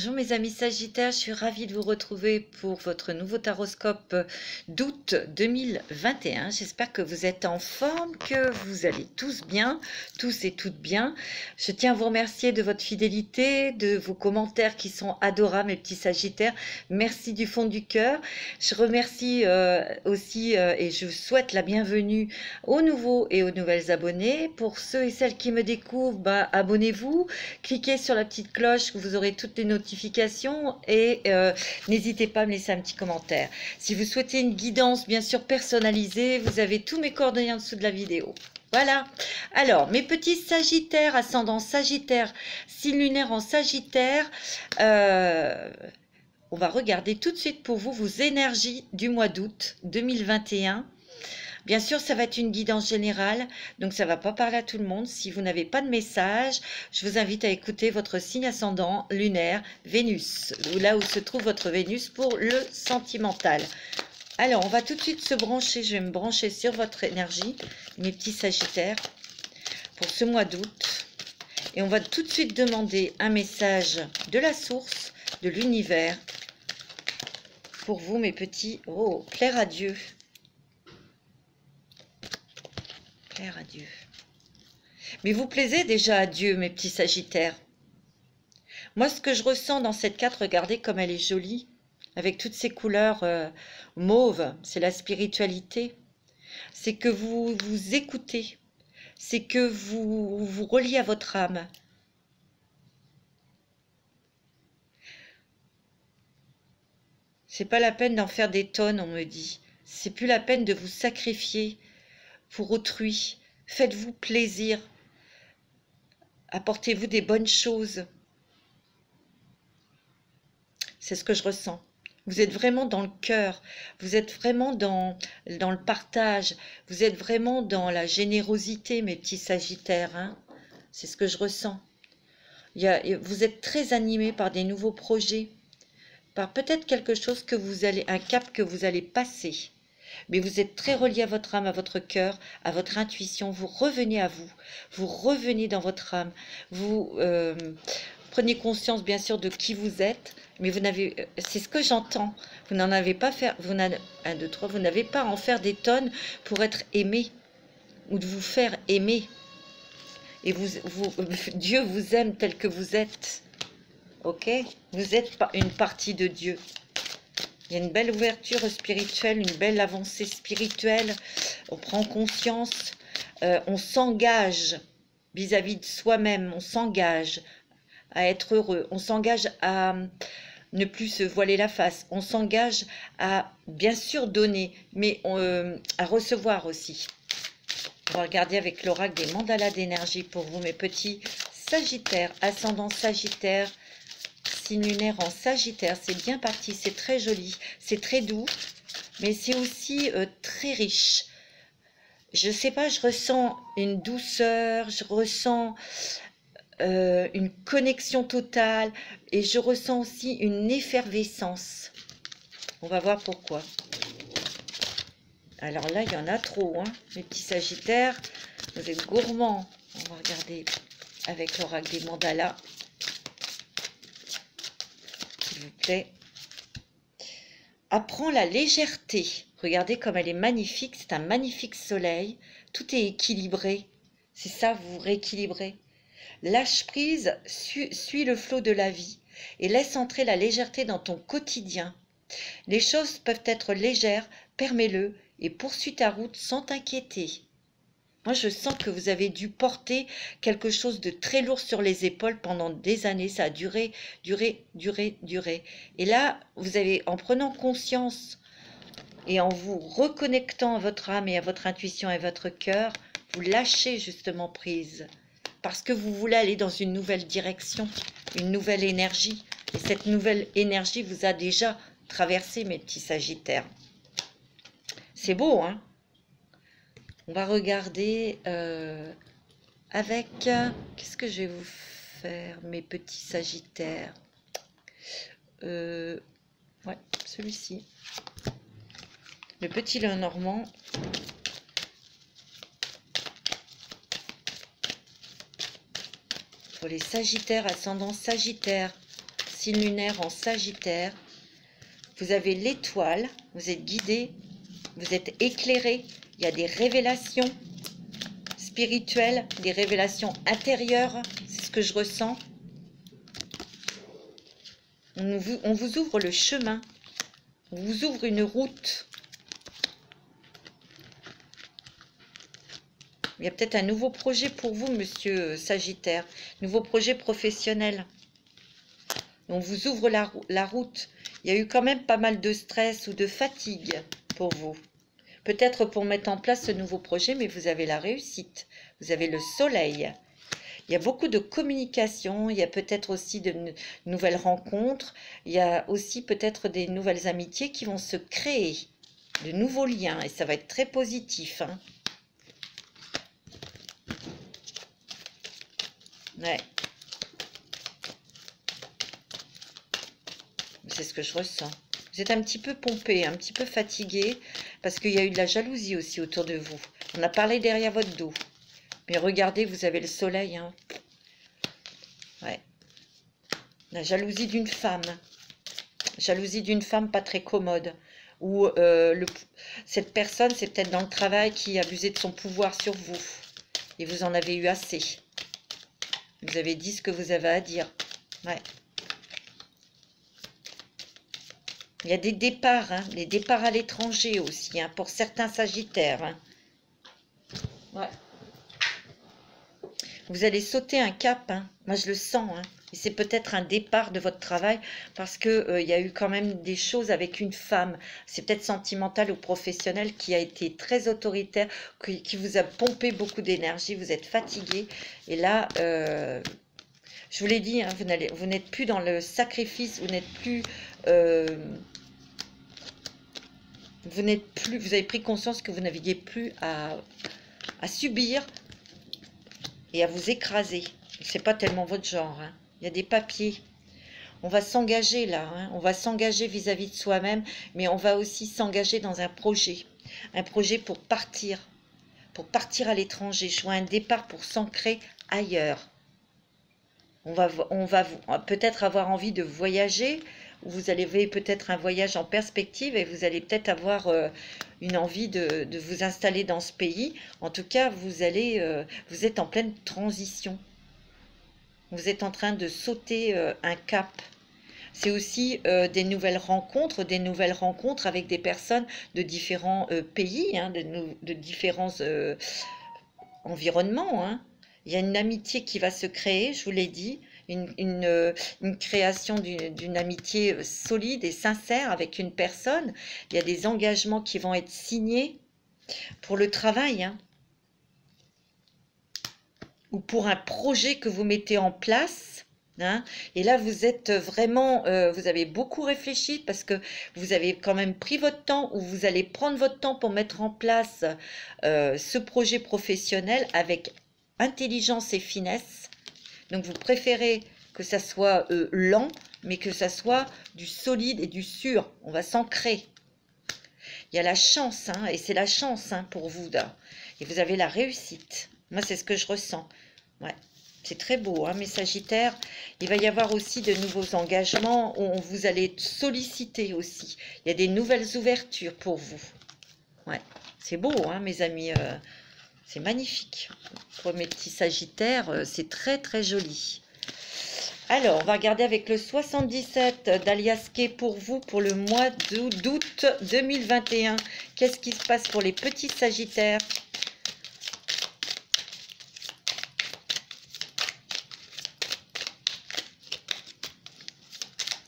Bonjour mes amis Sagittaires, je suis ravie de vous retrouver pour votre nouveau taroscope d'août 2021. J'espère que vous êtes en forme, que vous allez tous bien, tous et toutes bien. Je tiens à vous remercier de votre fidélité, de vos commentaires qui sont adorables mes petits Sagittaires. Merci du fond du cœur. Je remercie aussi et je souhaite la bienvenue aux nouveaux et aux nouvelles abonnés. Pour ceux et celles qui me découvrent, abonnez-vous, cliquez sur la petite cloche, vous aurez toutes les notifications et n'hésitez pas à me laisser un petit commentaire. Si vous souhaitez une guidance bien sûr personnalisée, vous avez tous mes coordonnées en dessous de la vidéo. Voilà. Alors, mes petits Sagittaires, ascendant Sagittaire, signe lunaire en Sagittaire, on va regarder tout de suite pour vous vos énergies du mois d'août 2021. Bien sûr, ça va être une guidance générale, donc ça ne va pas parler à tout le monde. Si vous n'avez pas de message, je vous invite à écouter votre signe ascendant lunaire, Vénus, là où se trouve votre Vénus pour le sentimental. Alors, on va tout de suite se brancher, je vais me brancher sur votre énergie, mes petits Sagittaires, pour ce mois d'août. Et on va tout de suite demander un message de la source, de l'univers, pour vous, mes petits. Oh, plaire à Dieu. Plaire à Dieu. Mais vous plaisez déjà à Dieu, mes petits Sagittaires. Moi, ce que je ressens dans cette carte, regardez comme elle est jolie, avec toutes ces couleurs mauves, c'est la spiritualité. C'est que vous vous écoutez, c'est que vous vous reliez à votre âme. C'est pas la peine d'en faire des tonnes, on me dit. C'est plus la peine de vous sacrifier pour autrui. Faites-vous plaisir. Apportez-vous des bonnes choses. C'est ce que je ressens. Vous êtes vraiment dans le cœur. Vous êtes vraiment dans le partage. Vous êtes vraiment dans la générosité, mes petits Sagittaires. Hein. C'est ce que je ressens. Vous êtes très animés par des nouveaux projets. Par peut-être quelque chose que vous allez, un cap que vous allez passer. Mais vous êtes très relié à votre âme, à votre cœur, à votre intuition. Vous revenez à vous. Vous revenez dans votre âme. Vous prenez conscience, bien sûr, de qui vous êtes. Mais vous n'avez... C'est ce que j'entends. Vous n'en avez pas fait... Vous n'avez pas à en faire des tonnes pour être aimé. Ou de vous faire aimer. Et Dieu vous aime tel que vous êtes. Ok? Vous êtes une partie de Dieu. Il y a une belle ouverture spirituelle, une belle avancée spirituelle. On prend conscience, on s'engage vis-à-vis de soi-même, on s'engage à être heureux, on s'engage à ne plus se voiler la face, on s'engage à bien sûr donner, mais à recevoir aussi. On va regarder avec l'oracle des mandalas d'énergie pour vous, mes petits Sagittaires, ascendant Sagittaire, signe lunaire en Sagittaire. C'est bien parti, c'est très joli, c'est très doux, mais c'est aussi très riche. Je sais pas, je ressens une douceur, je ressens une connexion totale et je ressens aussi une effervescence. On va voir pourquoi. Alors là, il y en a trop, hein, mes petits Sagittaires. Vous êtes gourmands. On va regarder avec l'oracle des mandalas. S'il vous plaît. Apprends la légèreté. Regardez comme elle est magnifique. C'est un magnifique soleil. Tout est équilibré. C'est ça, vous vous rééquilibrez. Lâche prise, suis le flot de la vie et laisse entrer la légèreté dans ton quotidien. Les choses peuvent être légères, permets-le et poursuis ta route sans t'inquiéter. Moi, je sens que vous avez dû porter quelque chose de très lourd sur les épaules pendant des années. Ça a duré. Et là, vous avez, en prenant conscience et en vous reconnectant à votre âme et à votre intuition et à votre cœur, vous lâchez justement prise. Parce que vous voulez aller dans une nouvelle direction, une nouvelle énergie. Et cette nouvelle énergie vous a déjà traversé, mes petits Sagittaires. C'est beau, hein? On va regarder avec... Qu'est-ce que je vais vous faire, mes petits Sagittaires? Ouais, celui-ci. Le petit Lenormand. Pour les Sagittaires, ascendant Sagittaire. signe lunaire en Sagittaire. Vous avez l'étoile, vous êtes guidé, vous êtes éclairé. Il y a des révélations spirituelles, des révélations intérieures. C'est ce que je ressens. On vous ouvre le chemin. On vous ouvre une route. Il y a peut-être un nouveau projet pour vous, monsieur Sagittaire. Nouveau projet professionnel. On vous ouvre la route. Il y a eu quand même pas mal de stress ou de fatigue pour vous. Peut-être pour mettre en place ce nouveau projet, mais vous avez la réussite. Vous avez le soleil. Il y a beaucoup de communication. Il y a peut-être aussi de nouvelles rencontres. Il y a aussi peut-être des nouvelles amitiés qui vont se créer. De nouveaux liens. Et ça va être très positif, hein. Ouais. C'est ce que je ressens. Vous êtes un petit peu pompé, un petit peu fatigué, parce qu'il y a eu de la jalousie aussi autour de vous. On a parlé derrière votre dos. Mais regardez, vous avez le soleil, hein. Ouais. La jalousie d'une femme. Jalousie d'une femme pas très commode. Ou cette personne, c'est peut-être dans le travail qui abusait de son pouvoir sur vous. Et vous en avez eu assez. Vous avez dit ce que vous avez à dire. Ouais. Il y a des départs, hein, des départs à l'étranger aussi, hein, pour certains Sagittaires. Hein. Ouais. Vous allez sauter un cap, hein. Moi je le sens. Hein. Et c'est peut-être un départ de votre travail parce que il y a eu quand même des choses avec une femme. C'est peut-être sentimental ou professionnel qui a été très autoritaire, qui vous a pompé beaucoup d'énergie. Vous êtes fatigué. Et là, je vous l'ai dit, hein, vous n'êtes plus dans le sacrifice, vous n'êtes plus... vous avez pris conscience que vous n'aviez plus à subir et à vous écraser. C'est pas tellement votre genre. Hein. Il y a des papiers. On va s'engager là. Hein. On va s'engager vis-à-vis de soi-même, mais on va aussi s'engager dans un projet. Un projet pour partir à l'étranger. Je vois un départ pour s'ancrer ailleurs. On va peut-être avoir envie de voyager. Vous avez peut-être un voyage en perspective et vous allez peut-être avoir une envie de vous installer dans ce pays. En tout cas, vous êtes en pleine transition. Vous êtes en train de sauter un cap. C'est aussi des nouvelles rencontres avec des personnes de différents pays, hein, de différents environnements. Hein. Il y a une amitié qui va se créer, je vous l'ai dit. Une création d'une amitié solide et sincère avec une personne. Il y a des engagements qui vont être signés pour le travail, hein, ou pour un projet que vous mettez en place. Hein, et là, vous êtes vraiment, vous avez beaucoup réfléchi parce que vous avez quand même pris votre temps, ou vous allez prendre votre temps pour mettre en place ce projet professionnel avec intelligence et finesse. Donc, vous préférez que ça soit lent, mais que ça soit du solide et du sûr. On va s'ancrer. Il y a la chance, hein, et c'est la chance, hein, pour vous. Là. Et vous avez la réussite. Moi, c'est ce que je ressens. Ouais. C'est très beau, hein, mes Sagittaires. Il va y avoir aussi de nouveaux engagements où vous allez solliciter aussi. Il y a des nouvelles ouvertures pour vous. Ouais. C'est beau, hein, mes amis. C'est magnifique. Pour mes petits Sagittaires, c'est très, très joli. Alors, on va regarder avec le 77 d'Aliasqué pour vous, pour le mois d'août 2021. Qu'est-ce qui se passe pour les petits Sagittaires ?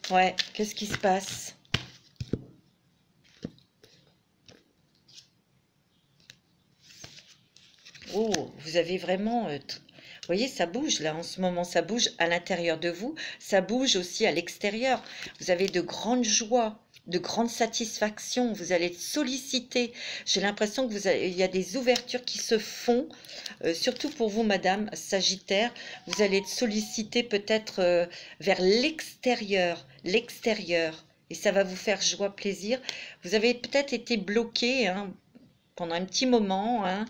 Ouais, qu'est-ce qui se passe? Oh, vous avez vraiment... vous voyez, ça bouge là en ce moment, ça bouge à l'intérieur de vous, ça bouge aussi à l'extérieur. Vous avez de grandes joies, de grandes satisfactions, vous allez être sollicité. J'ai l'impression que il y a des ouvertures qui se font, surtout pour vous, Madame Sagittaire. Vous allez être sollicité peut-être vers l'extérieur, et ça va vous faire joie, plaisir. Vous avez peut-être été bloqué, hein, pendant un petit moment, hein,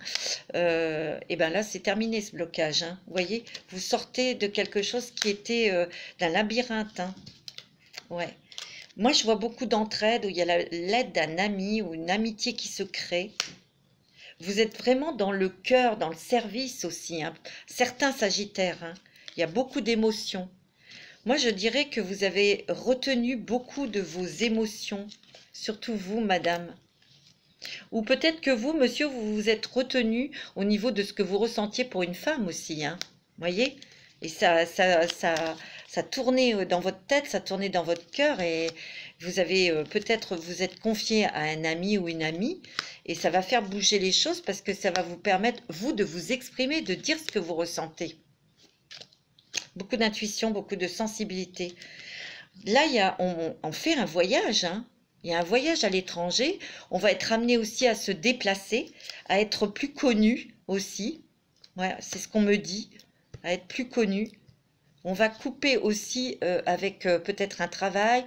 et bien là, c'est terminé ce blocage. Hein. Vous voyez, vous sortez de quelque chose qui était d'un labyrinthe. Hein. Ouais. Moi, je vois beaucoup d'entraide où il y a l'aide d'un ami ou une amitié qui se crée. Vous êtes vraiment dans le cœur, dans le service aussi, hein. Certains Sagittaires, hein. Il y a beaucoup d'émotions. Moi, je dirais que vous avez retenu beaucoup de vos émotions, surtout vous, madame. Ou peut-être que vous, monsieur, vous vous êtes retenu au niveau de ce que vous ressentiez pour une femme aussi, hein. Voyez? Et ça tournait dans votre tête, ça tournait dans votre cœur et vous avez peut-être vous êtes confié à un ami ou une amie et ça va faire bouger les choses parce que ça va vous permettre, vous, de vous exprimer, de dire ce que vous ressentez. Beaucoup d'intuition, beaucoup de sensibilité. Là, on fait un voyage, hein. Il y a un voyage à l'étranger. On va être amené aussi à se déplacer, à être plus connu aussi. Ouais, c'est ce qu'on me dit, à être plus connu. On va couper aussi avec peut-être un travail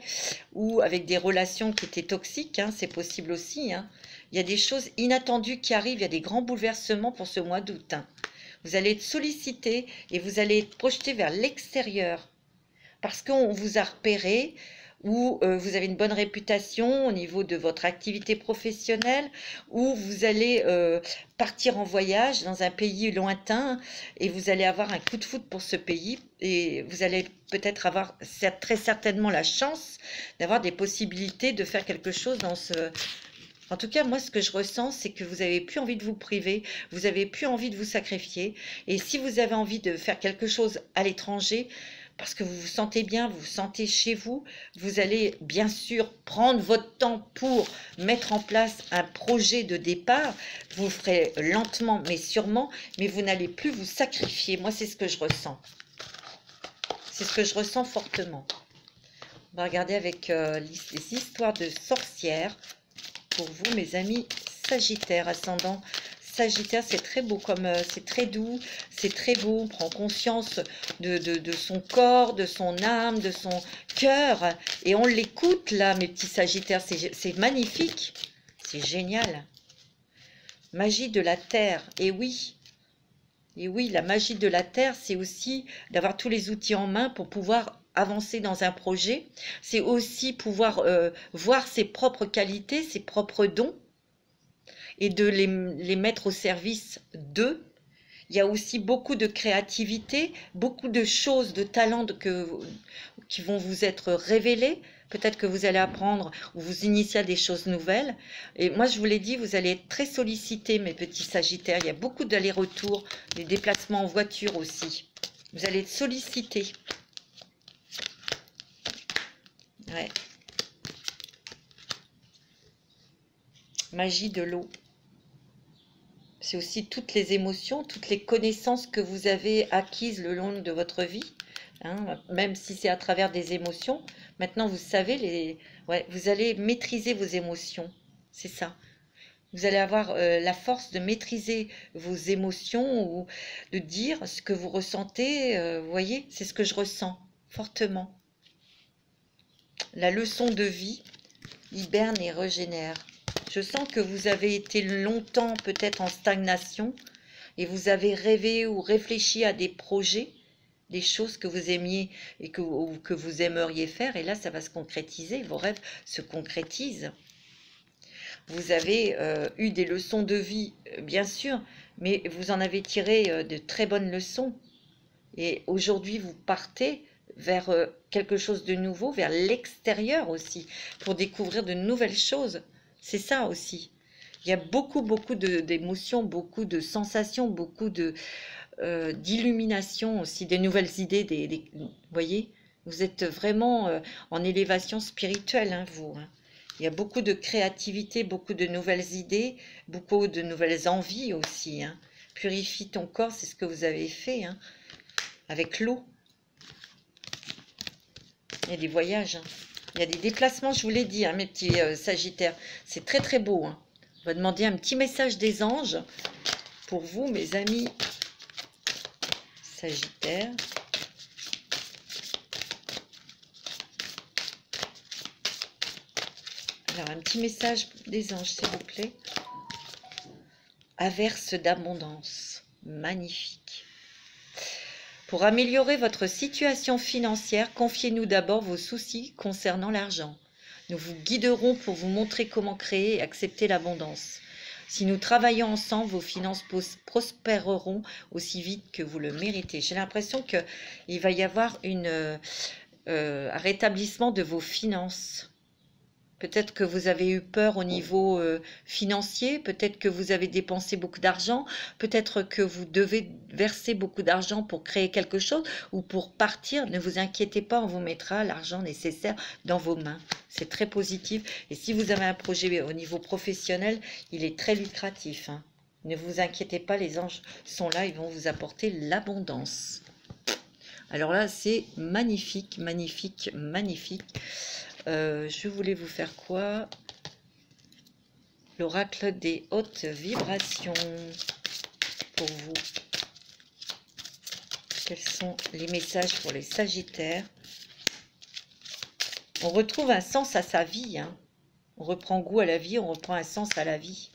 ou avec des relations qui étaient toxiques, hein, c'est possible aussi, hein. Il y a des choses inattendues qui arrivent, il y a des grands bouleversements pour ce mois d'août, hein. Vous allez être sollicité et vous allez être projeté vers l'extérieur parce qu'on vous a repéré ou vous avez une bonne réputation au niveau de votre activité professionnelle ou vous allez partir en voyage dans un pays lointain et vous allez avoir un coup de foudre pour ce pays et vous allez peut-être avoir très certainement la chance d'avoir des possibilités de faire quelque chose dans ce... En tout cas, moi, ce que je ressens, c'est que vous n'avez plus envie de vous priver, vous n'avez plus envie de vous sacrifier. Et si vous avez envie de faire quelque chose à l'étranger, parce que vous vous sentez bien, vous vous sentez chez vous, vous allez bien sûr prendre votre temps pour mettre en place un projet de départ. Vous le ferez lentement mais sûrement, mais vous n'allez plus vous sacrifier. Moi, c'est ce que je ressens. C'est ce que je ressens fortement. On va regarder avec les histoires de sorcières. Pour vous, mes amis Sagittaires, ascendant Sagittaire, c'est très beau, comme c'est très doux, c'est très beau, on prend conscience de son corps, de son âme, de son cœur, et on l'écoute là, mes petits Sagittaires, c'est magnifique, c'est génial. Magie de la terre, et oui, la magie de la terre, c'est aussi d'avoir tous les outils en main pour pouvoir avancer dans un projet. C'est aussi pouvoir voir ses propres qualités, ses propres dons et de les mettre au service d'eux. Il y a aussi beaucoup de créativité, beaucoup de choses, de talents qui vont vous être révélés. Peut-être que vous allez apprendre ou vous initier à des choses nouvelles. Et moi, je vous l'ai dit, vous allez être très sollicités, mes petits Sagittaires. Il y a beaucoup d'allers-retours, des déplacements en voiture aussi. Vous allez être sollicités. Ouais. Magie de l'eau. C'est aussi toutes les émotions, toutes les connaissances que vous avez acquises le long de votre vie, hein, même si c'est à travers des émotions. Maintenant, vous savez, ouais, vous allez maîtriser vos émotions, c'est ça. Vous allez avoir la force de maîtriser vos émotions ou de dire ce que vous ressentez. Vous voyez, c'est ce que je ressens fortement. La leçon de vie hiberne et régénère. Je sens que vous avez été longtemps peut-être en stagnation et vous avez rêvé ou réfléchi à des projets, des choses que vous aimiez et que vous aimeriez faire. Et là, ça va se concrétiser. Vos rêves se concrétisent. Vous avez eu des leçons de vie, bien sûr, mais vous en avez tiré de très bonnes leçons. Et aujourd'hui, vous partez vers quelque chose de nouveau, vers l'extérieur aussi, pour découvrir de nouvelles choses. C'est ça aussi. Il y a beaucoup d'émotions, beaucoup de sensations, beaucoup d'illumination aussi, des nouvelles idées. Vous voyez, vous êtes vraiment en élévation spirituelle, hein, vous, hein. Il y a beaucoup de créativité, beaucoup de nouvelles idées, beaucoup de nouvelles envies aussi, hein. Purifie ton corps, c'est ce que vous avez fait, hein, avec l'eau. Il y a des voyages, hein. Il y a des déplacements, je vous l'ai dit, hein, mes petits Sagittaires. C'est très très beau, hein. On va demander un petit message des anges pour vous, mes amis Sagittaires. Alors, un petit message des anges, s'il vous plaît. Averse d'abondance. Magnifique. Pour améliorer votre situation financière, confiez-nous d'abord vos soucis concernant l'argent. Nous vous guiderons pour vous montrer comment créer et accepter l'abondance. Si nous travaillons ensemble, vos finances prospéreront aussi vite que vous le méritez. J'ai l'impression qu'il va y avoir un rétablissement de vos finances. Peut-être que vous avez eu peur au niveau financier, peut-être que vous avez dépensé beaucoup d'argent, peut-être que vous devez verser beaucoup d'argent pour créer quelque chose ou pour partir. Ne vous inquiétez pas, on vous mettra l'argent nécessaire dans vos mains. C'est très positif. Et si vous avez un projet au niveau professionnel, il est très lucratif, hein. Ne vous inquiétez pas, les anges sont là, ils vont vous apporter l'abondance. Alors là, c'est magnifique, magnifique, magnifique. Je voulais vous faire quoi? L'oracle des hautes vibrations pour vous. Quels sont les messages pour les Sagittaires? On retrouve un sens à sa vie, hein. On reprend goût à la vie, on reprend un sens à la vie.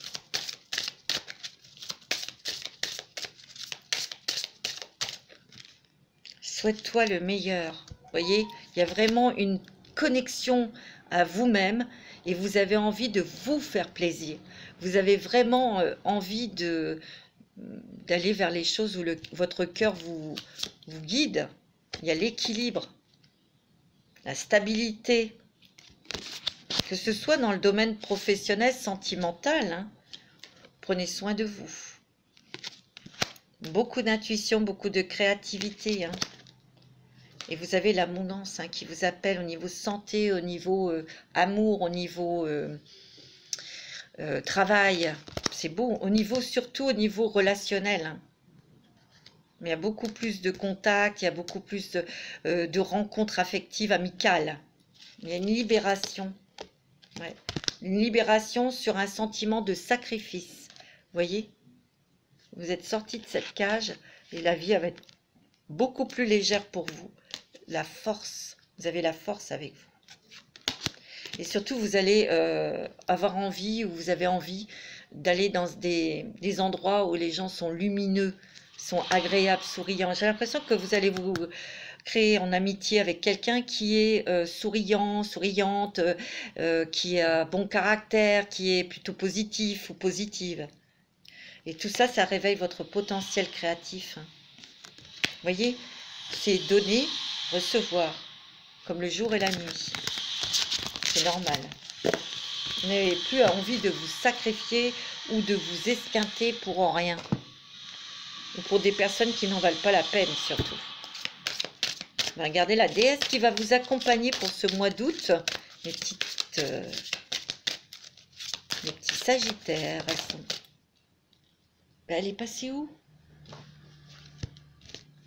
Souhaite-toi le meilleur. Vous voyez, il y a vraiment une connexion à vous-même et vous avez envie de vous faire plaisir. Vous avez vraiment envie d'aller vers les choses où votre cœur vous guide. Il y a l'équilibre, la stabilité, que ce soit dans le domaine professionnel, sentimental, hein. Prenez soin de vous. Beaucoup d'intuition, beaucoup de créativité, hein. Et vous avez l'abondance, hein, qui vous appelle au niveau santé, au niveau amour, au niveau travail. C'est beau, surtout au niveau relationnel, hein. Mais il y a beaucoup plus de contacts, il y a beaucoup plus de rencontres affectives, amicales. Il y a une libération. Ouais. Une libération sur un sentiment de sacrifice. Vous voyez? Vous êtes sorti de cette cage et la vie va être beaucoup plus légère pour vous. La force, vous avez la force avec vous. Et surtout, vous allez avoir envie, ou vous avez envie d'aller dans des endroits où les gens sont lumineux, sont agréables, souriants. J'ai l'impression que vous allez vous créer en amitié avec quelqu'un qui est souriant, souriante, qui a bon caractère, qui est plutôt positif ou positive. Et tout ça, ça réveille votre potentiel créatif. Vous voyez, c'est donner, recevoir, comme le jour et la nuit. C'est normal. Vous n'avez plus envie de vous sacrifier ou de vous esquinter pour rien. Ou pour des personnes qui n'en valent pas la peine, surtout. Regardez la déesse qui va vous accompagner pour ce mois d'août. Mes petits sagittaires, elles sont... Ben, elle est passée où?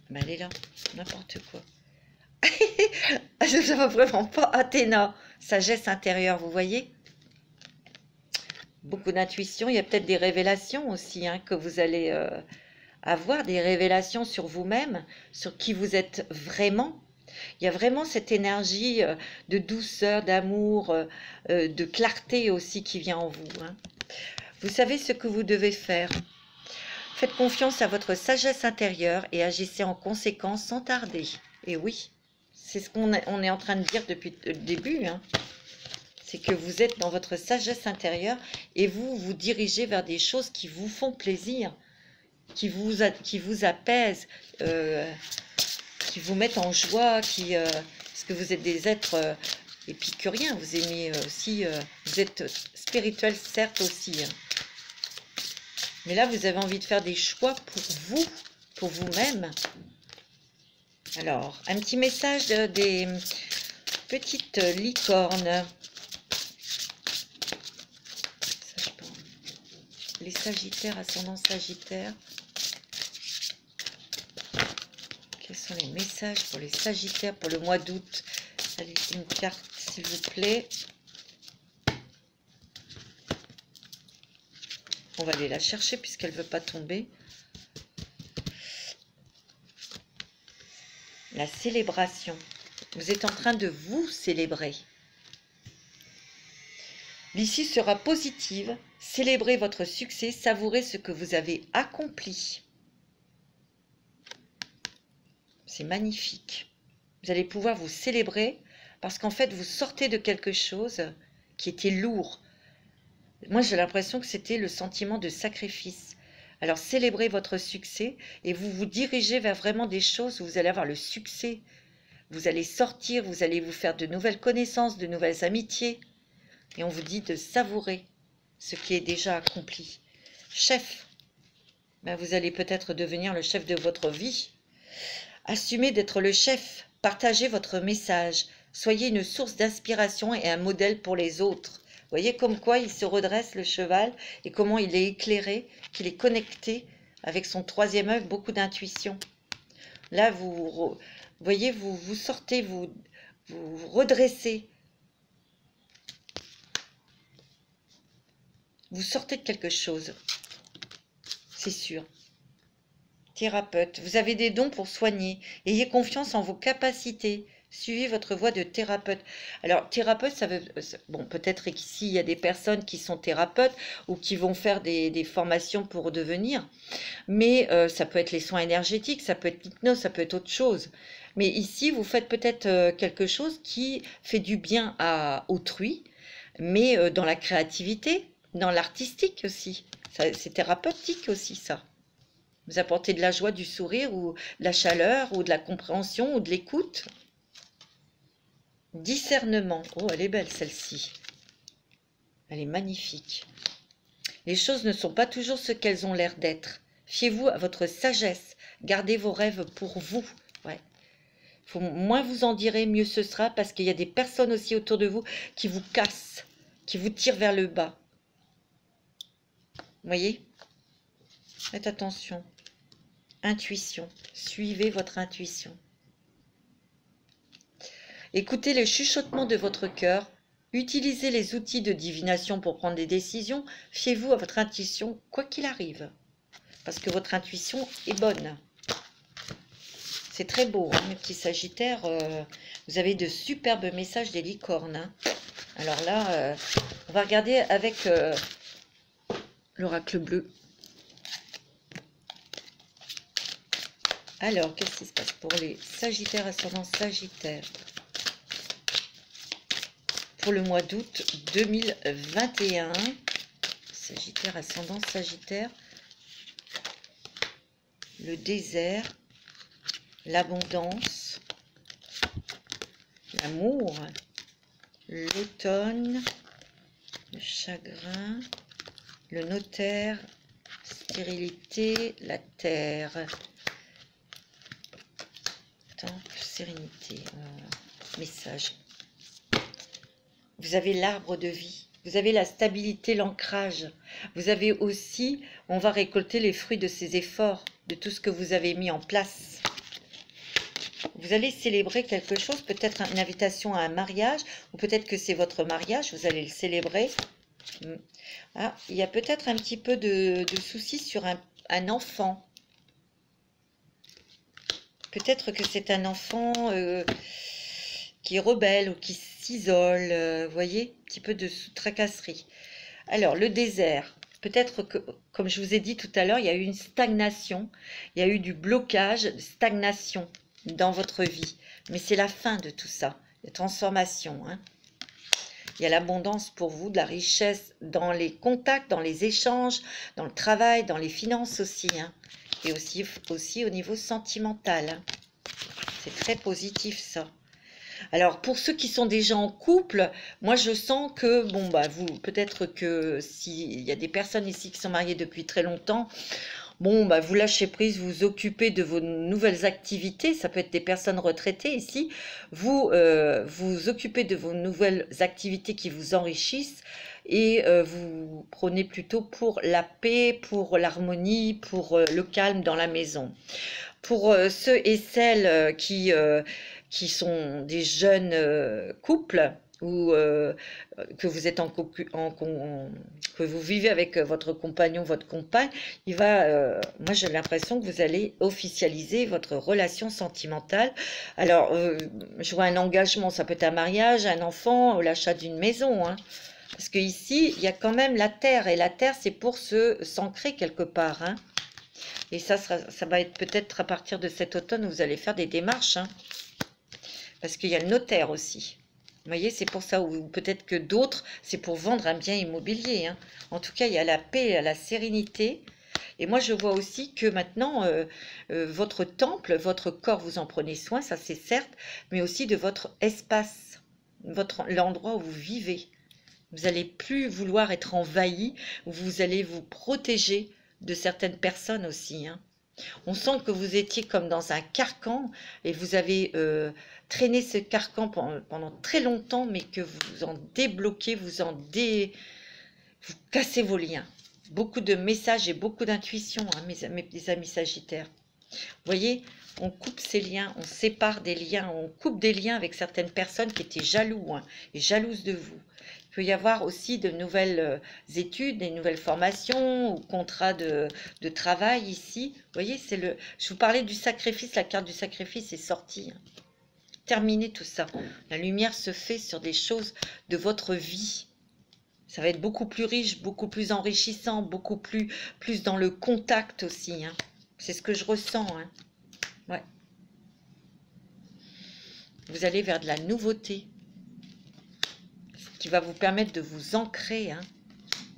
Ben, elle est là, n'importe quoi. Je ne sais vraiment pas. Athéna, sagesse intérieure, vous voyez? Beaucoup d'intuition. Il y a peut-être des révélations aussi, hein, que vous allez avoir, des révélations sur vous-même, sur qui vous êtes vraiment. Il y a vraiment cette énergie de douceur, d'amour, de clarté aussi qui vient en vous, hein. Vous savez ce que vous devez faire. Faites confiance à votre sagesse intérieure et agissez en conséquence sans tarder. Et oui, c'est ce qu'on est en train de dire depuis le début, hein. C'est que vous êtes dans votre sagesse intérieure et vous vous dirigez vers des choses qui vous font plaisir, qui vous apaisent, qui vous mettent en joie, parce que vous êtes des êtres épicuriens, vous aimez aussi, vous êtes spirituel certes aussi, hein. Mais là, vous avez envie de faire des choix pour vous, pour vous-même. Alors, un petit message des petites licornes. Les Sagittaires, ascendant Sagittaire. Quels sont les messages pour les Sagittaires pour le mois d'août? Allez, une carte, s'il vous plaît. On va aller la chercher puisqu'elle ne veut pas tomber. La célébration. Vous êtes en train de vous célébrer. L'issue sera positive. Célébrez votre succès. Savourez ce que vous avez accompli. C'est magnifique. Vous allez pouvoir vous célébrer parce qu'en fait, vous sortez de quelque chose qui était lourd. Moi, j'ai l'impression que c'était le sentiment de sacrifice. Alors, célébrez votre succès et vous vous dirigez vers vraiment des choses où vous allez avoir le succès. Vous allez sortir, vous allez vous faire de nouvelles connaissances, de nouvelles amitiés. Et on vous dit de savourer ce qui est déjà accompli. Chef, ben vous allez peut-être devenir le chef de votre vie. Assumez d'être le chef, partagez votre message, soyez une source d'inspiration et un modèle pour les autres. Vous voyez comme quoi il se redresse le cheval et comment il est éclairé, qu'il est connecté avec son troisième œil, beaucoup d'intuition. Là, vous voyez, vous sortez, vous redressez. Vous sortez de quelque chose, c'est sûr. Thérapeute, vous avez des dons pour soigner. Ayez confiance en vos capacités. Suivez votre voie de thérapeute. Alors, thérapeute, ça veut... Bon, peut-être qu'ici, il y a des personnes qui sont thérapeutes ou qui vont faire des formations pour devenir. Mais ça peut être les soins énergétiques, ça peut être l'hypnose, ça peut être autre chose. Mais ici, vous faites peut-être quelque chose qui fait du bien à autrui, mais dans la créativité, dans l'artistique aussi. C'est thérapeutique aussi, ça. Vous apportez de la joie, du sourire, ou de la chaleur, ou de la compréhension, ou de l'écoute. Discernement. Oh, elle est belle, celle-ci. Elle est magnifique. Les choses ne sont pas toujours ce qu'elles ont l'air d'être. Fiez-vous à votre sagesse. Gardez vos rêves pour vous. Ouais. Moins vous en direz, mieux ce sera, parce qu'il y a des personnes aussi autour de vous qui vous cassent, qui vous tirent vers le bas. Vous voyez? Faites attention. Intuition. Suivez votre intuition. Écoutez le chuchotement de votre cœur. Utilisez les outils de divination pour prendre des décisions. Fiez-vous à votre intuition, quoi qu'il arrive. Parce que votre intuition est bonne. C'est très beau, hein, mes petits sagittaires. Vous avez de superbes messages des licornes. Hein. Alors là, on va regarder avec l'oracle bleu. Alors, qu'est-ce qui se passe pour les Sagittaires, ascendant Sagittaire pour le mois d'août 2021? Sagittaire, ascendant Sagittaire. Le désert, l'abondance, l'amour, l'automne, le chagrin, le notaire, stérilité, la terre. Temple, sérénité, message. Vous avez l'arbre de vie, vous avez la stabilité, l'ancrage. Vous avez aussi, on va récolter les fruits de ces efforts, de tout ce que vous avez mis en place. Vous allez célébrer quelque chose, peut-être une invitation à un mariage, ou peut-être que c'est votre mariage, vous allez le célébrer. Ah, il y a peut-être un petit peu de soucis sur un enfant. Peut-être que c'est un enfant qui est rebelle ou qui s'isole, vous voyez, un petit peu de tracasserie. Alors, le désert, peut-être que, comme je vous ai dit tout à l'heure, il y a eu une stagnation, il y a eu du blocage, stagnation dans votre vie. Mais c'est la fin de tout ça, la transformation. Hein. Il y a l'abondance pour vous, de la richesse dans les contacts, dans les échanges, dans le travail, dans les finances aussi. Hein. Et aussi au niveau sentimental. Hein. C'est très positif ça. Alors pour ceux qui sont déjà en couple, moi je sens que, bon bah vous, peut-être que s'il y a des personnes ici qui sont mariées depuis très longtemps, bon bah vous lâchez prise, vous occupez de vos nouvelles activités, ça peut être des personnes retraitées ici, vous vous occupez de vos nouvelles activités qui vous enrichissent, et vous prenez plutôt pour la paix, pour l'harmonie, pour le calme dans la maison. Pour ceux et celles qui sont des jeunes couples, ou que vous êtes que vous vivez avec votre compagnon, votre compagne, moi j'ai l'impression que vous allez officialiser votre relation sentimentale. Alors, je vois un engagement, ça peut être un mariage, un enfant, l'achat d'une maison, hein. Parce qu'ici, il y a quand même la terre, et la terre, c'est pour s'ancrer quelque part. Hein. Et ça va être peut-être à partir de cet automne où vous allez faire des démarches, hein, parce qu'il y a le notaire aussi. Vous voyez, c'est pour ça, ou peut-être que d'autres, c'est pour vendre un bien immobilier, hein. En tout cas, il y a la paix, il y a la sérénité. Et moi, je vois aussi que maintenant, votre temple, votre corps, vous en prenez soin, ça c'est certes, mais aussi de votre espace, l'endroit où vous vivez. Vous n'allez plus vouloir être envahi, vous allez vous protéger de certaines personnes aussi, hein. On sent que vous étiez comme dans un carcan et vous avez traîné ce carcan pendant très longtemps, mais que vous en débloquez, vous cassez vos liens. Beaucoup de messages et beaucoup d'intuition, hein, mes amis sagittaires. Vous voyez, on coupe ces liens, on sépare des liens, on coupe des liens avec certaines personnes qui étaient jaloux, hein, et jalouses de vous. Il peut y avoir aussi de nouvelles études, des nouvelles formations ou contrats de travail ici. Vous voyez, je vous parlais du sacrifice, la carte du sacrifice est sortie, hein. Terminez tout ça. La lumière se fait sur des choses de votre vie. Ça va être beaucoup plus riche, beaucoup plus enrichissant, beaucoup plus dans le contact aussi, hein. C'est ce que je ressens, hein. Ouais. Vous allez vers de la nouveauté qui va vous permettre de vous ancrer, hein,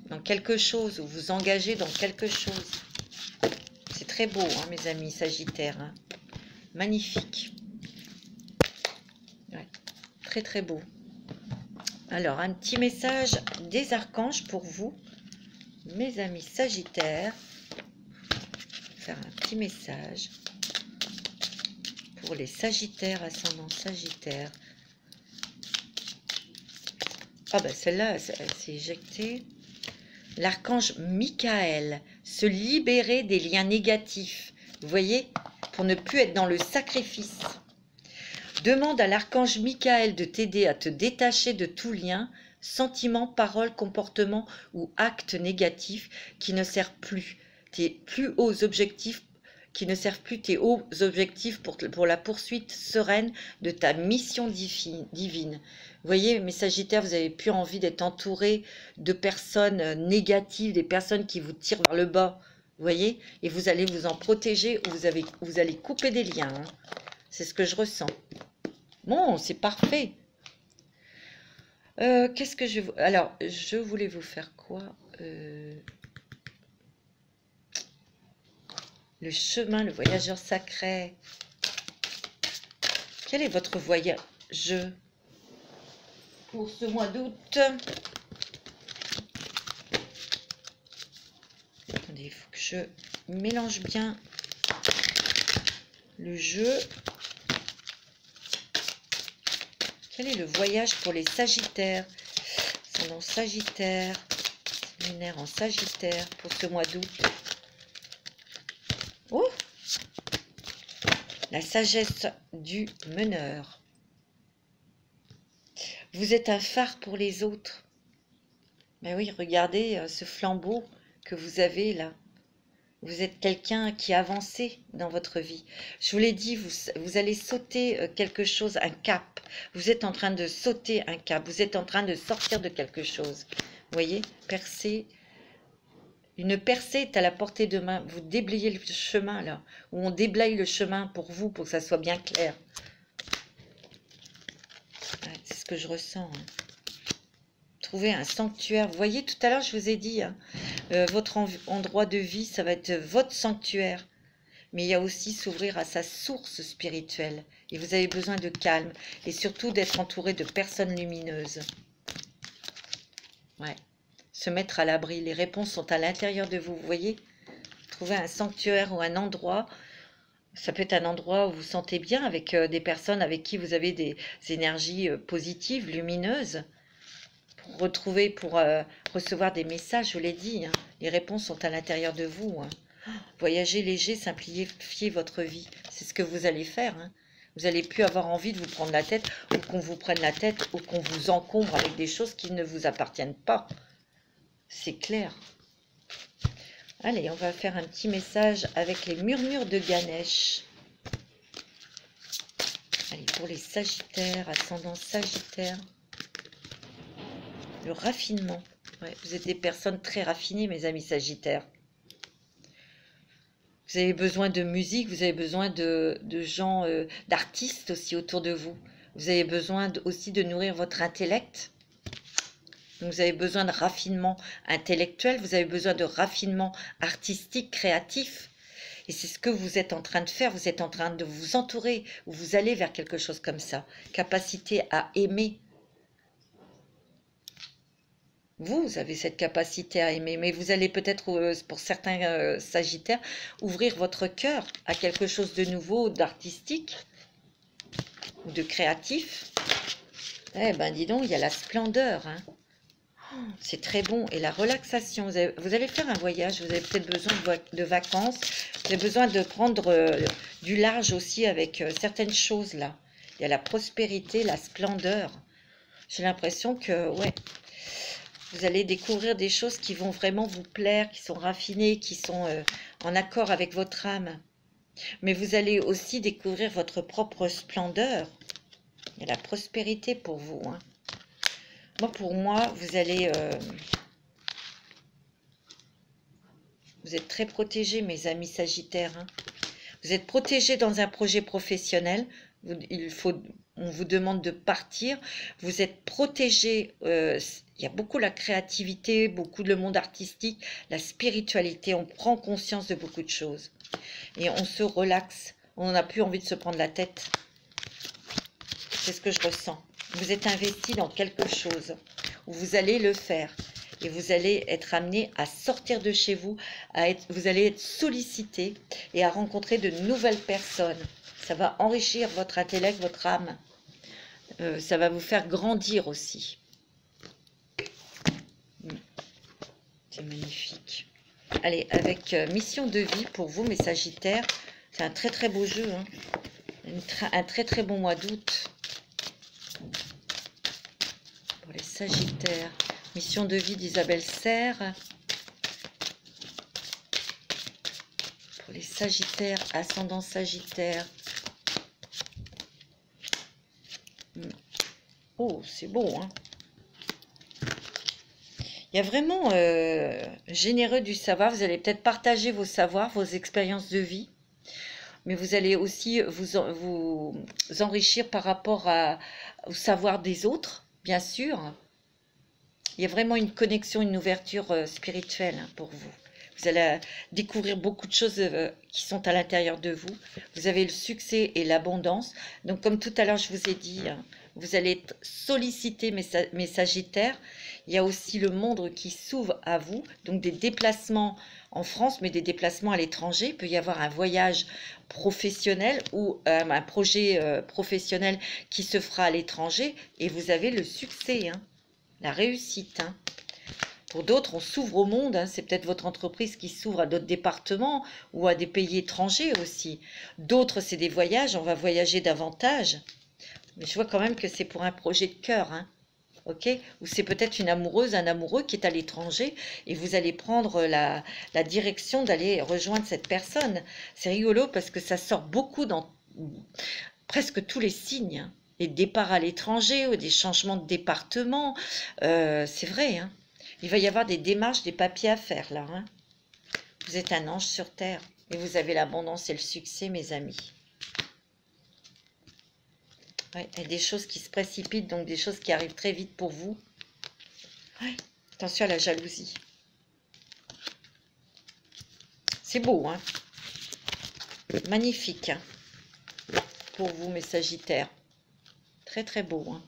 dans quelque chose, ou vous engager dans quelque chose. C'est très beau, hein, mes amis sagittaires, hein. Magnifique. Ouais. Très très beau. Alors, un petit message des archanges pour vous, mes amis sagittaires. Faire un petit message pour les sagittaires, ascendant sagittaire. Ah ben celle-là, c'est éjecté. L'archange Michael, se libérer des liens négatifs. Vous voyez, pour ne plus être dans le sacrifice. Demande à l'archange Michael de t'aider à te détacher de tout lien, sentiment, parole, comportement ou acte négatif qui ne sert plus tes plus hauts objectifs, pour la poursuite sereine de ta mission divine. Vous voyez, mes sagittaires, vous n'avez plus envie d'être entouré de personnes négatives, des personnes qui vous tirent vers le bas. Vous voyez, et vous allez vous en protéger, ou vous allez couper des liens, hein. C'est ce que je ressens. Bon, c'est parfait. Qu'est-ce que je... Alors, je voulais vous faire quoi? Le chemin, le voyageur sacré. Quel est votre voyage pour ce mois d'août? Attendez, il faut que je mélange bien le jeu. Quel est le voyage pour les sagittaires? Ascendant sagittaire, lunaire en sagittaire pour ce mois d'août. Oh! La sagesse du meneur. Vous êtes un phare pour les autres. Mais oui, regardez ce flambeau que vous avez là. Vous êtes quelqu'un qui a avancé dans votre vie. Je vous l'ai dit, vous allez sauter quelque chose, un cap. Vous êtes en train de sauter un cap. Vous êtes en train de sortir de quelque chose. Vous voyez, percer. Une percée est à la portée de main. Vous déblayez le chemin là. Ou on déblaye le chemin pour vous, pour que ça soit bien clair. Ouais, c'est ce que je ressens, hein. Trouver un sanctuaire. Vous voyez, tout à l'heure, je vous ai dit, hein, votre endroit de vie, ça va être votre sanctuaire. Mais il y a aussi s'ouvrir à sa source spirituelle. Et vous avez besoin de calme. Et surtout d'être entouré de personnes lumineuses. Ouais. Se mettre à l'abri. Les réponses sont à l'intérieur de vous. Vous voyez? Trouver un sanctuaire ou un endroit. Ça peut être un endroit où vous vous sentez bien avec des personnes avec qui vous avez des énergies positives, lumineuses. Pour recevoir des messages, je vous l'ai dit, hein, les réponses sont à l'intérieur de vous, hein. Voyager léger, simplifier votre vie, c'est ce que vous allez faire, hein. Vous n'allez plus avoir envie de vous prendre la tête, ou qu'on vous prenne la tête, ou qu'on vous encombre avec des choses qui ne vous appartiennent pas. C'est clair. Allez, on va faire un petit message avec les murmures de Ganesh. Allez, pour les sagittaires, ascendant sagittaire. Le raffinement. Ouais, vous êtes des personnes très raffinées, mes amis sagittaires. Vous avez besoin de musique, vous avez besoin de gens, d'artistes aussi autour de vous. Vous avez besoin aussi de nourrir votre intellect. Donc vous avez besoin de raffinement intellectuel, vous avez besoin de raffinement artistique, créatif. Et c'est ce que vous êtes en train de faire, vous êtes en train de vous entourer, ou vous allez vers quelque chose comme ça. Capacité à aimer. Vous avez cette capacité à aimer, mais vous allez peut-être, pour certains Sagittaires, ouvrir votre cœur à quelque chose de nouveau, d'artistique, ou de créatif. Eh ben dis donc, il y a la splendeur, hein. C'est très bon. Et la relaxation, vous allez faire un voyage, vous avez peut-être besoin de vacances, vous avez besoin de prendre du large aussi avec certaines choses là. Il y a la prospérité, la splendeur. J'ai l'impression que, ouais, vous allez découvrir des choses qui vont vraiment vous plaire, qui sont raffinées, qui sont en accord avec votre âme. Mais vous allez aussi découvrir votre propre splendeur. Il y a la prospérité pour vous, hein. Moi, pour moi, vous allez... vous êtes très protégés, mes amis Sagittaires, hein. Vous êtes protégés dans un projet professionnel. On vous demande de partir. Vous êtes protégés. Il y a beaucoup la créativité, beaucoup le monde artistique, la spiritualité. On prend conscience de beaucoup de choses. Et on se relaxe. On n'a plus envie de se prendre la tête. C'est ce que je ressens. Vous êtes investi dans quelque chose où vous allez le faire et vous allez être amené à sortir de chez vous, vous allez être sollicité et à rencontrer de nouvelles personnes. Ça va enrichir votre intellect, votre âme. Ça va vous faire grandir aussi. C'est magnifique. Allez, avec mission de vie pour vous, mes Sagittaires. C'est un très très beau jeu, hein. Un très très bon mois d'août. Pour les Sagittaires, mission de vie d'Isabelle Serre. Pour les Sagittaires, ascendant Sagittaire. Oh, c'est beau, hein. Il y a vraiment généreux du savoir. Vous allez peut-être partager vos savoirs, vos expériences de vie. Mais vous allez aussi vous enrichir par rapport au savoir des autres, bien sûr. Il y a vraiment une connexion, une ouverture spirituelle, hein, pour vous. Vous allez découvrir beaucoup de choses qui sont à l'intérieur de vous. Vous avez le succès et l'abondance. Donc, comme tout à l'heure, je vous ai dit, hein, vous allez être sollicité, mes Sagittaires. Il y a aussi le monde qui s'ouvre à vous. Donc, des déplacements en France, mais des déplacements à l'étranger. Il peut y avoir un voyage professionnel ou un projet professionnel qui se fera à l'étranger. Et vous avez le succès, hein, la réussite, hein. Pour d'autres, on s'ouvre au monde, hein. C'est peut-être votre entreprise qui s'ouvre à d'autres départements ou à des pays étrangers aussi. D'autres, c'est des voyages, on va voyager davantage. Mais je vois quand même que c'est pour un projet de cœur, hein. Ok? Ou c'est peut-être une amoureuse, un amoureux qui est à l'étranger et vous allez prendre la direction d'aller rejoindre cette personne. C'est rigolo parce que ça sort beaucoup dans presque tous les signes, hein. Les départs à l'étranger ou des changements de département, c'est vrai, hein. Il va y avoir des démarches, des papiers à faire là, hein. Vous êtes un ange sur terre et vous avez l'abondance et le succès, mes amis. Ouais, il y a des choses qui se précipitent, donc des choses qui arrivent très vite pour vous. Ouais, attention à la jalousie. C'est beau, hein. Magnifique, hein, pour vous, mes Sagittaires. Très, très beau, hein.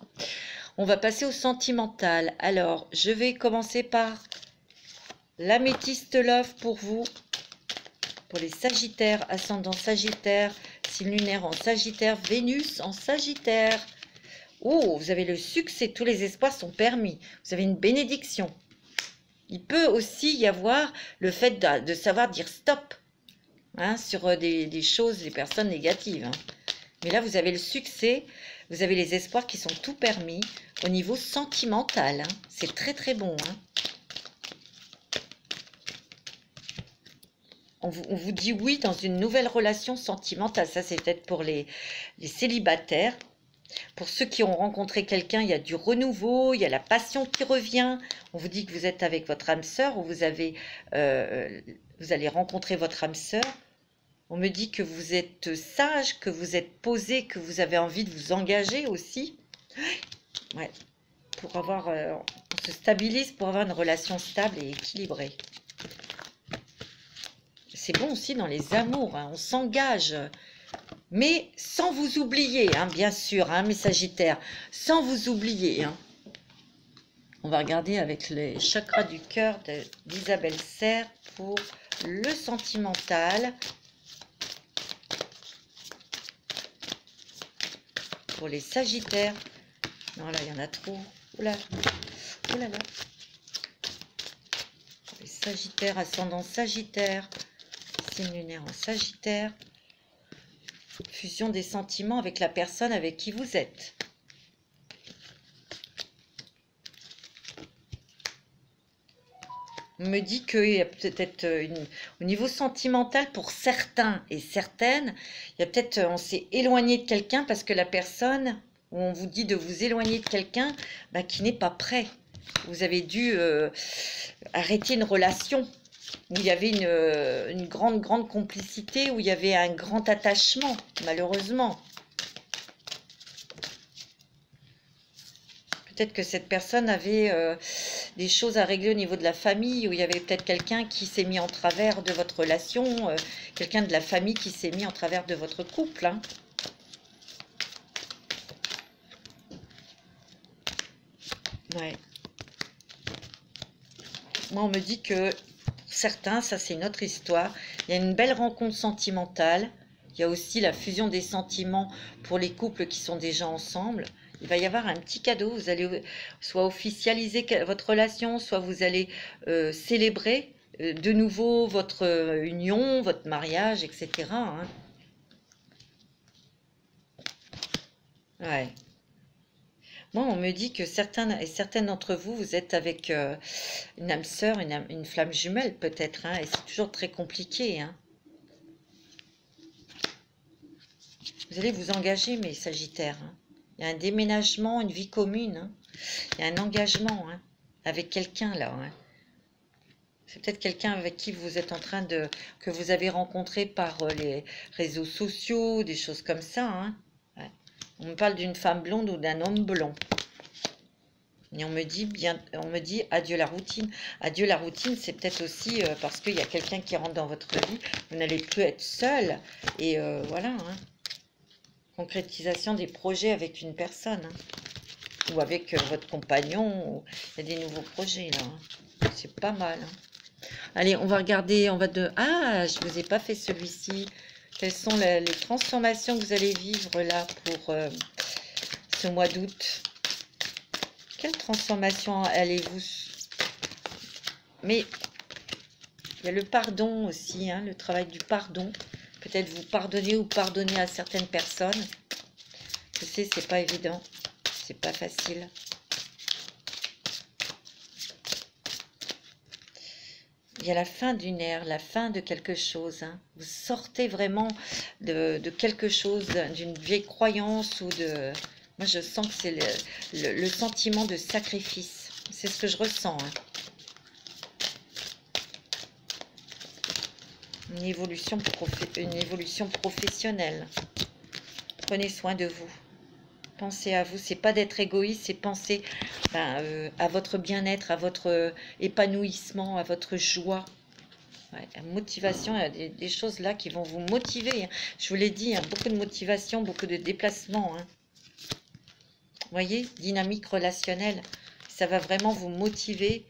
On va passer au sentimental. Alors, je vais commencer par l'améthyste love pour vous. Pour les Sagittaires, ascendant Sagittaire, signe lunaire en Sagittaire, Vénus en Sagittaire. Oh, vous avez le succès, tous les espoirs sont permis. Vous avez une bénédiction. Il peut aussi y avoir le fait de savoir dire stop, hein, sur des choses, des personnes négatives, hein. Mais là, vous avez le succès, vous avez les espoirs qui sont tout permis au niveau sentimental, hein. C'est très très bon, hein. On vous dit oui dans une nouvelle relation sentimentale. Ça, c'est peut-être pour les célibataires. Pour ceux qui ont rencontré quelqu'un, il y a du renouveau, il y a la passion qui revient. On vous dit que vous êtes avec votre âme sœur ou vous allez rencontrer votre âme sœur. On me dit que vous êtes sage, que vous êtes posé, que vous avez envie de vous engager aussi. Ouais, pour avoir, on se stabilise pour avoir une relation stable et équilibrée. C'est bon aussi dans les amours, hein, on s'engage, mais sans vous oublier, hein, bien sûr, hein, mes Sagittaires, sans vous oublier. Hein. On va regarder avec les chakras du cœur d'Isabelle Serre pour le sentimental. Pour les Sagittaires. Non, là, il y en a trop. Oula, oh là là. Les Sagittaires, ascendant Sagittaire, signe lunaire en Sagittaire. Fusion des sentiments avec la personne avec qui vous êtes. On me dit qu'il y a peut-être au niveau sentimental pour certains et certaines, il y a peut-être, on s'est éloigné de quelqu'un parce que la personne, où on vous dit de vous éloigner de quelqu'un, bah, qui n'est pas prêt. Vous avez dû arrêter une relation où il y avait une grande complicité, où il y avait un grand attachement, malheureusement. Peut-être que cette personne avait des choses à régler au niveau de la famille, où il y avait peut-être quelqu'un qui s'est mis en travers de votre relation, quelqu'un de la famille qui s'est mis en travers de votre couple. Hein. Ouais. Moi, on me dit que certains, ça c'est une autre histoire, il y a une belle rencontre sentimentale, il y a aussi la fusion des sentiments pour les couples qui sont déjà ensemble. Il va y avoir un petit cadeau, vous allez soit officialiser votre relation, soit vous allez célébrer de nouveau votre union, votre mariage, etc. Hein. Ouais. Moi, on me dit que certaines d'entre vous, vous êtes avec une âme sœur, une flamme jumelle peut-être, hein, et c'est toujours très compliqué. Hein. Vous allez vous engager, mes Sagittaires. Hein. Il y a un déménagement, une vie commune. Hein. Il y a un engagement hein, avec quelqu'un là. Hein. C'est peut-être quelqu'un avec qui vous êtes en train de... que vous avez rencontré par les réseaux sociaux, des choses comme ça. Hein. Ouais. On me parle d'une femme blonde ou d'un homme blond. Et on me dit adieu la routine. Adieu la routine, c'est peut-être aussi parce qu'il y a quelqu'un qui rentre dans votre vie. Vous n'allez plus être seul. Et voilà. Hein. Concrétisation des projets avec une personne. Hein. Ou avec votre compagnon. Il y a des nouveaux projets là. Hein. C'est pas mal. Hein. Allez, on va regarder. Ah, je ne vous ai pas fait celui-ci. Quelles sont les transformations que vous allez vivre là pour ce mois d'août? Quelle transformation allez-vous... Mais il y a le pardon aussi, hein, le travail du pardon. Peut-être vous pardonner ou pardonner à certaines personnes. Je sais, c'est pas évident. C'est pas facile. Il y a la fin d'une ère, la fin de quelque chose. Hein. Vous sortez vraiment de quelque chose, d'une vieille croyance ou de... Moi, je sens que c'est le sentiment de sacrifice. C'est ce que je ressens. Hein. Une évolution professionnelle. Prenez soin de vous. Pensez à vous. C'est pas d'être égoïste, c'est penser à votre bien-être, à votre épanouissement, à votre joie. Ouais, la motivation, il y a des choses là qui vont vous motiver. Hein. Je vous l'ai dit, hein, beaucoup de motivation, beaucoup de déplacements. Hein. Vous voyez, dynamique relationnelle, ça va vraiment vous motiver.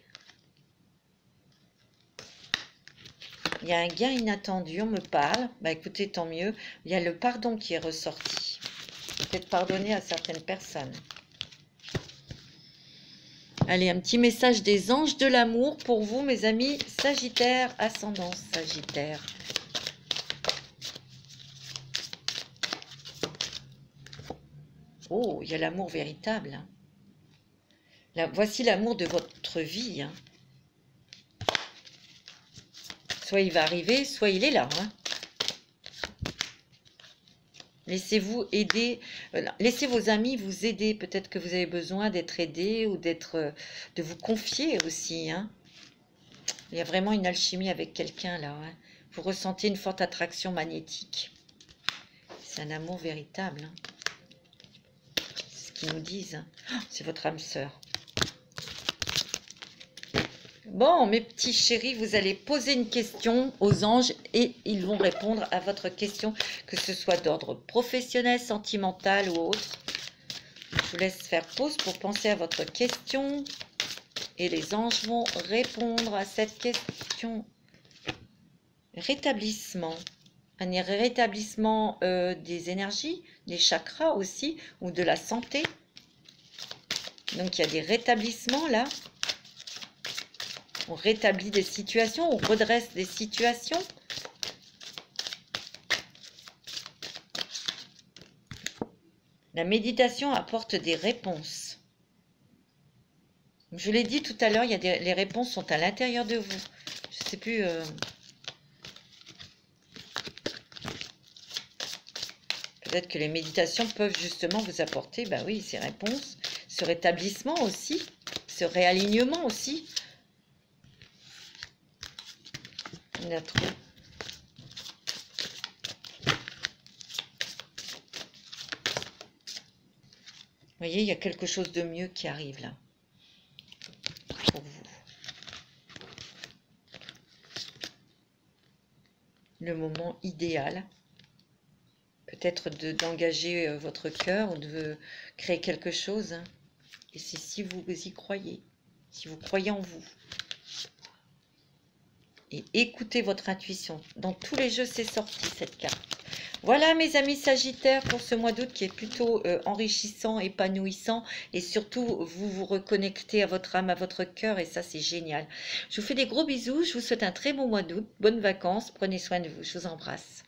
Il y a un gain inattendu, on me parle. Bah écoutez, tant mieux. Il y a le pardon qui est ressorti. Peut-être pardonner à certaines personnes. Allez, un petit message des anges de l'amour pour vous, mes amis Sagittaires, ascendant Sagittaire. Oh, il y a l'amour véritable. Hein. Là, voici l'amour de votre vie. Hein. Soit il va arriver, soit il est là. Hein. Laissez-vous aider. Laissez vos amis vous aider. Peut-être que vous avez besoin d'être aidé ou de vous confier aussi. Hein. Il y a vraiment une alchimie avec quelqu'un là. Hein. Vous ressentez une forte attraction magnétique. C'est un amour véritable. Hein. C'est ce qu'ils nous disent. Hein. Oh, c'est votre âme sœur. Bon, mes petits chéris, vous allez poser une question aux anges et ils vont répondre à votre question, que ce soit d'ordre professionnel, sentimental ou autre. Je vous laisse faire pause pour penser à votre question et les anges vont répondre à cette question. Rétablissement. Un rétablissement des énergies, des chakras aussi, ou de la santé. Donc il y a des rétablissements là. On rétablit des situations, on redresse des situations. La méditation apporte des réponses. Je l'ai dit tout à l'heure, les réponses sont à l'intérieur de vous. Je ne sais plus... Peut-être que les méditations peuvent justement vous apporter, ben oui, ces réponses, ce rétablissement aussi, ce réalignement aussi. Notre... Vous voyez, il y a quelque chose de mieux qui arrive là, pour vous. Le moment idéal, peut-être d'engager votre cœur ou de créer quelque chose. Hein. Et c'est si vous y croyez, si vous croyez en vous. Et écoutez votre intuition. Dans tous les jeux, c'est sorti cette carte. Voilà mes amis Sagittaires pour ce mois d'août qui est plutôt enrichissant, épanouissant et surtout vous vous reconnectez à votre âme, à votre cœur et ça c'est génial. Je vous fais des gros bisous, je vous souhaite un très bon mois d'août, bonnes vacances, prenez soin de vous, je vous embrasse.